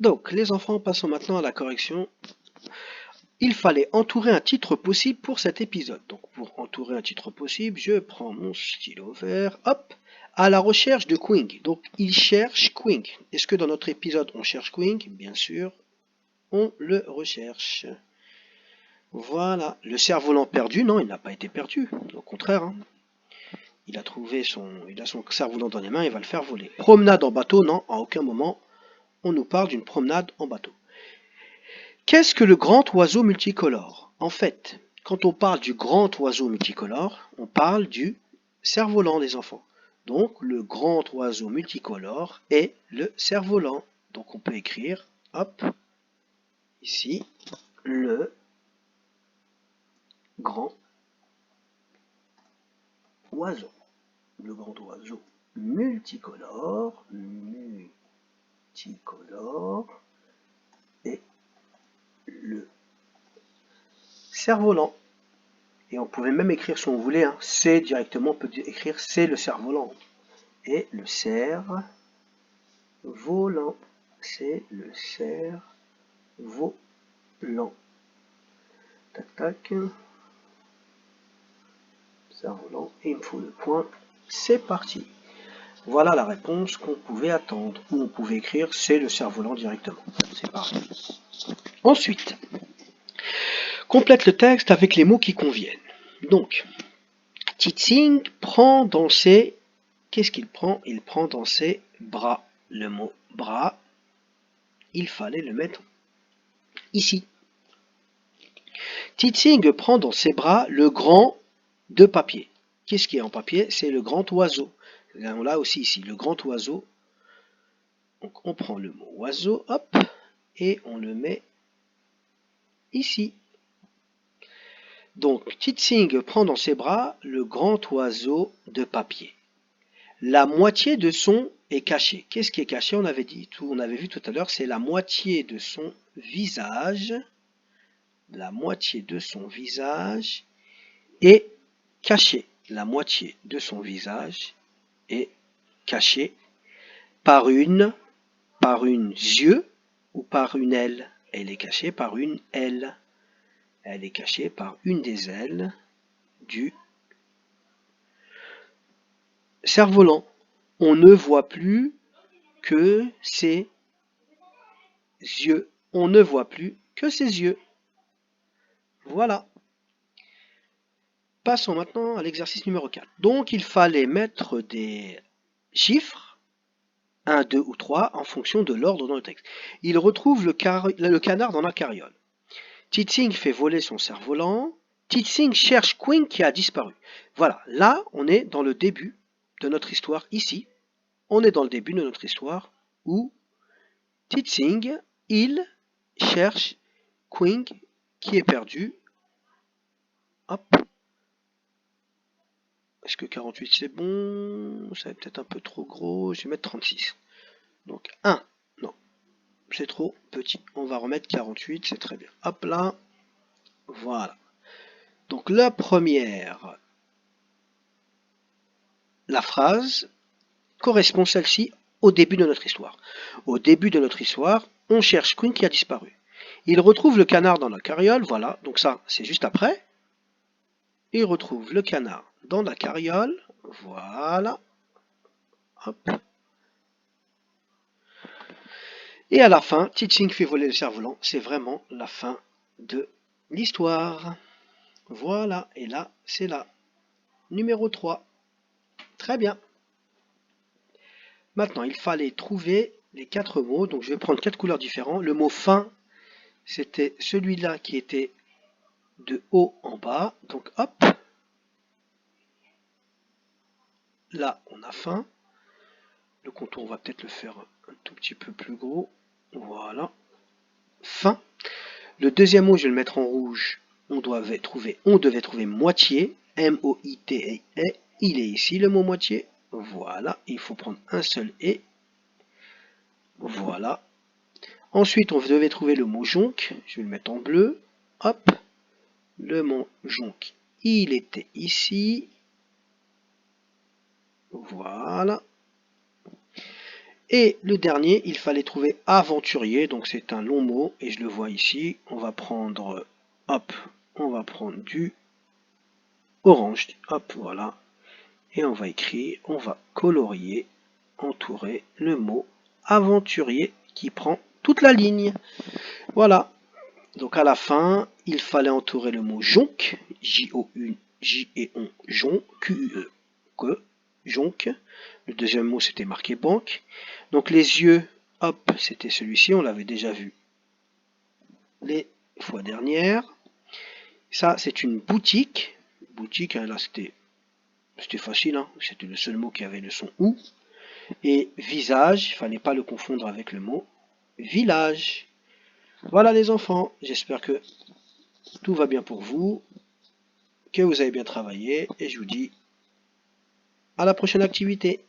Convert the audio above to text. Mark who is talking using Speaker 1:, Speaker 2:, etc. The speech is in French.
Speaker 1: Donc, les enfants, passons maintenant à la correction. Il fallait entourer un titre possible pour cet épisode. Donc, pour entourer un titre possible, je prends mon stylo vert, hop, à la recherche de Queen. Donc, il cherche Queen. Est-ce que dans notre épisode, on cherche Queen? Bien sûr, on le recherche. Voilà. Le cerf-volant perdu, non, il n'a pas été perdu. Au contraire, hein. Il a son cerf-volant dans les mains, il va le faire voler. Promenade en bateau, non, à aucun moment, on nous parle d'une promenade en bateau. Qu'est-ce que le grand oiseau multicolore? En fait, quand on parle du grand oiseau multicolore, on parle du cerf-volant des enfants. Donc, le grand oiseau multicolore est le cerf-volant. Donc, on peut écrire, hop, ici, le grand oiseau. Le grand oiseau multicolore et le cerf-volant. Et on pouvait même écrire, si on voulait, hein, c'est directement, on peut écrire c'est le cerf-volant. Et le cerf-volant, c'est le cerf-volant. Tac, tac. Cerf-volant, et il me faut le point. C'est parti. Voilà la réponse qu'on pouvait attendre. Ou on pouvait écrire c'est le cerf-volant directement. C'est pareil. Ensuite, complète le texte avec les mots qui conviennent. Donc, Titsing prend dans ses... Qu'est-ce qu'il prend? Il prend dans ses bras. Le mot bras, il fallait le mettre ici. Titsing prend dans ses bras le grand de papier. Qu'est-ce qui est en papier? C'est le grand oiseau. On l'a aussi ici, le grand oiseau. Donc on prend le mot oiseau, hop, et on le met ici. Donc Titsing prend dans ses bras le grand oiseau de papier. La moitié de son est cachée. Qu'est-ce qui est caché? On avait vu tout à l'heure, c'est la moitié de son visage. La moitié de son visage est cachée. La moitié de son visage est cachée par une yeux ou par une aile. Elle est cachée par une aile. Elle est cachée par une des ailes du cerf-volant. On ne voit plus que ses yeux. On ne voit plus que ses yeux. Voilà. Passons maintenant à l'exercice numéro 4. Donc, il fallait mettre des chiffres, 1, 2 ou 3, en fonction de l'ordre dans le texte. Il retrouve le canard dans la carriole. Titsing fait voler son cerf-volant. Titsing cherche Queen qui a disparu. Voilà, là, on est dans le début de notre histoire ici. On est dans le début de notre histoire où Titsing, il cherche Queen qui est perdu. Hop. Est-ce que 48 c'est bon? Ça va être peut-être un peu trop gros. Je vais mettre 36. Donc 1. Non, c'est trop petit. On va remettre 48, c'est très bien. Hop là. Voilà. Donc la première, la phrase correspond celle-ci au début de notre histoire. Au début de notre histoire, on cherche Queen qui a disparu. Il retrouve le canard dans la carriole, voilà, donc ça c'est juste après. Il retrouve le canard dans la carriole, voilà. Hop. Et à la fin, Titsing fait voler le cerf-volant, c'est vraiment la fin de l'histoire. Voilà, et là, c'est là. Numéro 3. Très bien. Maintenant, il fallait trouver les 4 mots, donc je vais prendre 4 couleurs différentes. Le mot fin, c'était celui-là qui était de haut en bas, donc hop. Là, on a fin. Le contour, on va peut-être le faire un tout petit peu plus gros. Voilà. Fin. Le deuxième mot, je vais le mettre en rouge. On devait trouver moitié. M-O-I-T-E. Il est ici le mot moitié. Voilà. Il faut prendre un seul et. Voilà. Ensuite, on devait trouver le mot jonc. Je vais le mettre en bleu. Hop. Le mot jonc, il était ici. Voilà. Et le dernier, il fallait trouver aventurier, donc c'est un long mot, et je le vois ici. On va prendre, hop, on va prendre du orange, hop, voilà. Et on va écrire, on va colorier, entourer le mot aventurier qui prend toute la ligne. Voilà. Donc à la fin, il fallait entourer le mot jonc, J-O-U-J-E-O, jonc, Q-U-E, que, jonc. Le deuxième mot, c'était marqué banque. Donc les yeux, hop, c'était celui-ci, on l'avait déjà vu les fois dernières. Ça, c'est une boutique. Boutique, hein, là, c'était facile, hein, c'était le seul mot qui avait le son OU. Et visage, il ne fallait pas le confondre avec le mot village. Voilà les enfants, j'espère que tout va bien pour vous, que vous avez bien travaillé, et je vous dis à la prochaine activité.